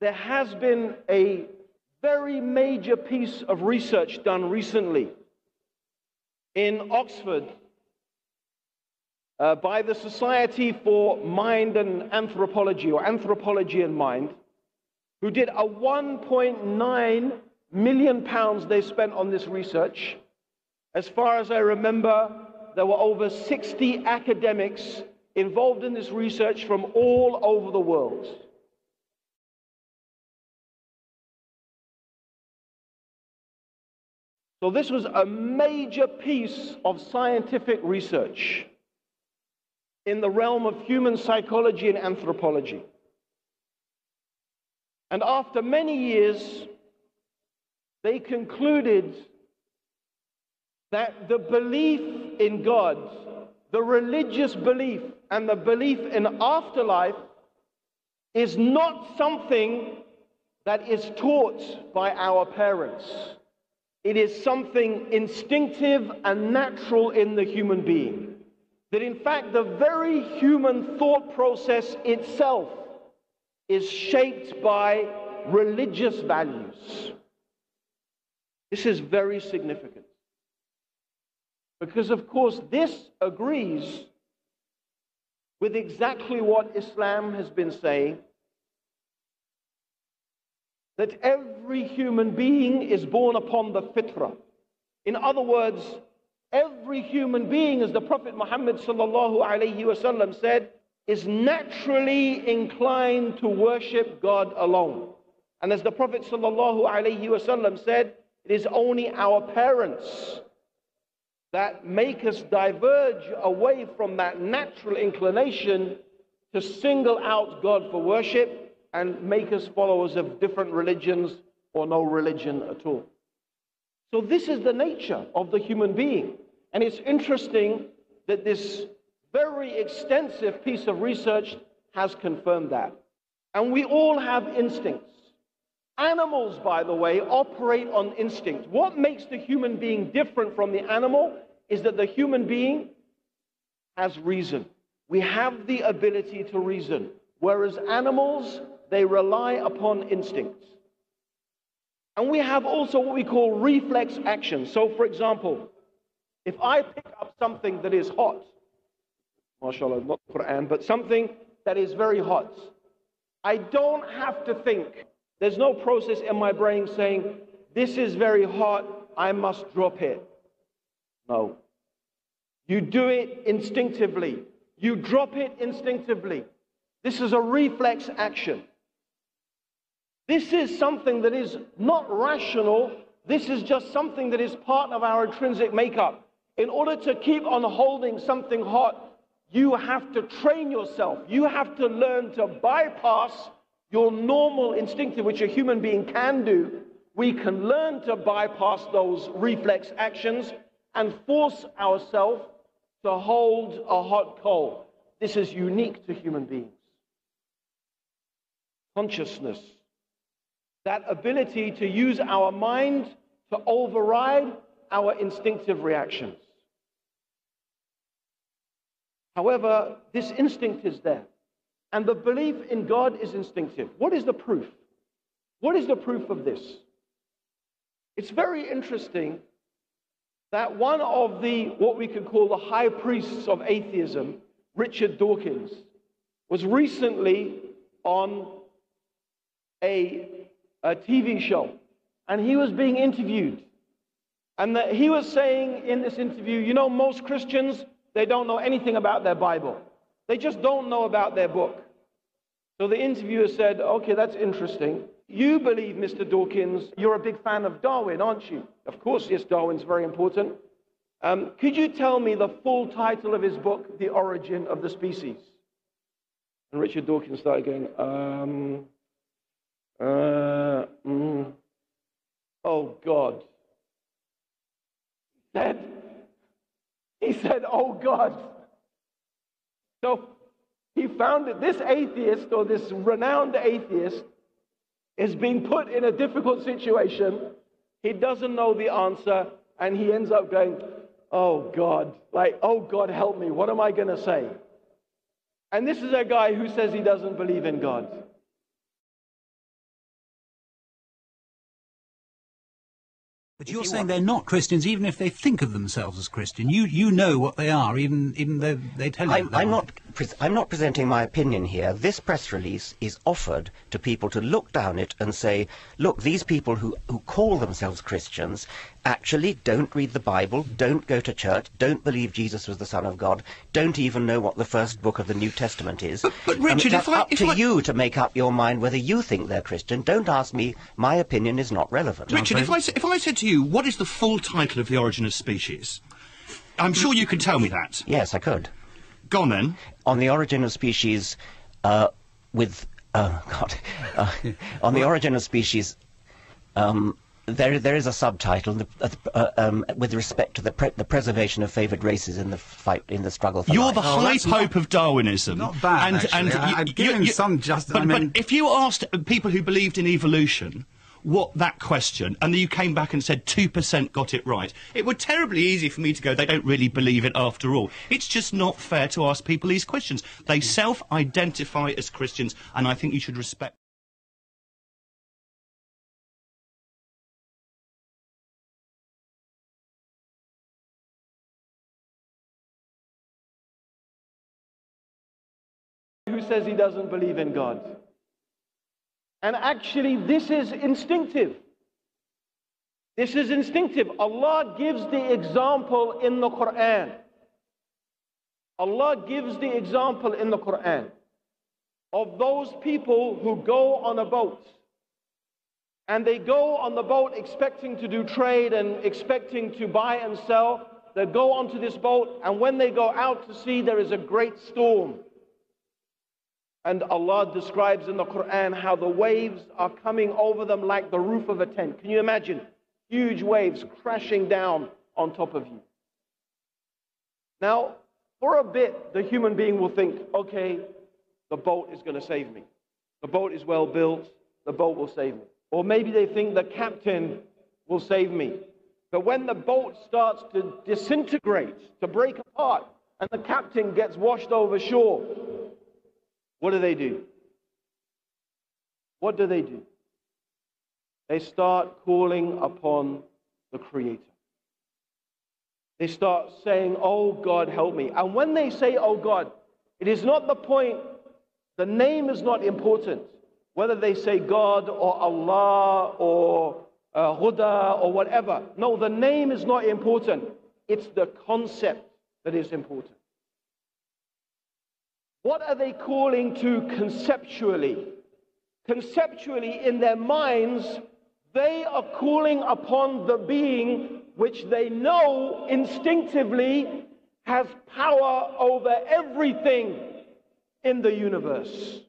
there has been a very major piece of research done recently in Oxford by the Society for Mind and Anthropology, or Anthropology and Mind, who did a £1.9 million they spent on this research. As far as I remember, there were over 60 academics involved in this research from all over the world. So this was a major piece of scientific research in the realm of human psychology and anthropology. And after many years, they concluded that the belief in God, the religious belief, and the belief in afterlife is not something that is taught by our parents. It is something instinctive and natural in the human being. That in fact, the very human thought process itself is shaped by religious values. This is very significant. Because, of course, this agrees with exactly what Islam has been saying, that every human being is born upon the fitrah. In other words, every human being, as the Prophet Muhammad sallallahu alaihi wasallam said, is naturally inclined to worship God alone. And as the Prophet sallallahu alaihi wasallam said, it is only our parents that make us diverge away from that natural inclination to single out God for worship and make us followers of different religions or no religion at all. So this is the nature of the human being. And it's interesting that this very extensive piece of research has confirmed that. And we all have instincts. Animals, by the way, operate on instinct. What makes the human being different from the animal is that the human being has reason. We have the ability to reason, whereas animals, they rely upon instincts. And we have also what we call reflex action. So, for example, if I pick up something that is hot, mashallah, not Quran, but something that is very hot, I don't have to think. There's no process in my brain saying, this is very hot, I must drop it. No. You do it instinctively. You drop it instinctively. This is a reflex action. This is something that is not rational. This is just something that is part of our intrinsic makeup. In order to keep on holding something hot, you have to train yourself. You have to learn to bypass your normal instinctive, which a human being can do. We can learn to bypass those reflex actions and force ourselves to hold a hot coal. This is unique to human beings. Consciousness. That ability to use our mind to override our instinctive reactions. However, this instinct is there. And the belief in God is instinctive. What is the proof? What is the proof of this? It's very interesting that one of the, what we could call the high priests of atheism, Richard Dawkins, was recently on a TV show, and he was being interviewed. And he was saying in this interview, you know, most Christians, they don't know anything about their Bible. They just don't know about their book. So the interviewer said, okay, that's interesting. You believe, Mr. Dawkins, you're a big fan of Darwin, aren't you? Of course, yes, Darwin's very important. Could you tell me the full title of his book, The Origin of the Species? And Richard Dawkins started going, oh God. He said, oh God. So he found that this atheist, or this renowned atheist, is being put in a difficult situation. He doesn't know the answer, and he ends up going, oh God, like, oh God, help me, what am I going to say? And this is a guy who says he doesn't believe in God. But you're saying they're not Christians, even if they think of themselves as Christian. You know what they are, even though they tell you. I'm not presenting my opinion here. This press release is offered to people to look down it and say, look, these people who call themselves Christians actually don't read the Bible, don't go to church, don't believe Jesus was the Son of God, don't even know what the first book of the New Testament is. But Richard, it's up to you to make up your mind whether you think they're Christian. Don't ask me. My opinion is not relevant. Richard, if I said to you, what is the full title of The Origin of Species? I'm sure you could tell me that. Yes, I could. Go on then. On the Origin of Species, on the Origin of Species, there is a subtitle with respect to the preservation of favoured races in the fight, in the struggle for You're life. the high pope of Darwinism. Not bad, I'd give him some justice. But if you asked people who believed in evolution what that question, and you came back and said 2% got it right, it would terribly easy for me to go, they don't really believe it after all. It's just not fair to ask people these questions. They self-identify as Christians, and I think you should respect. Who says he doesn't believe in God? And actually, this is instinctive. This is instinctive. Allah gives the example in the Quran. Allah gives the example in the Quran of those people who go on a boat. And they go on the boat expecting to do trade and expecting to buy and sell. They go onto this boat, and when they go out to sea, there is a great storm. And Allah describes in the Quran how the waves are coming over them like the roof of a tent. Can you imagine? Huge waves crashing down on top of you. Now, for a bit, the human being will think, okay, the boat is going to save me. The boat is well built. The boat will save me. Or maybe they think the captain will save me. But when the boat starts to disintegrate, to break apart, and the captain gets washed over shore, what do? What do? They start calling upon the Creator. They start saying, oh God, help me. And when they say, oh God, it is not the point, the name is not important. Whether they say God or Allah or Huda or whatever. No, the name is not important. It's the concept that is important. What are they calling to conceptually? Conceptually, in their minds, they are calling upon the being which they know instinctively has power over everything in the universe.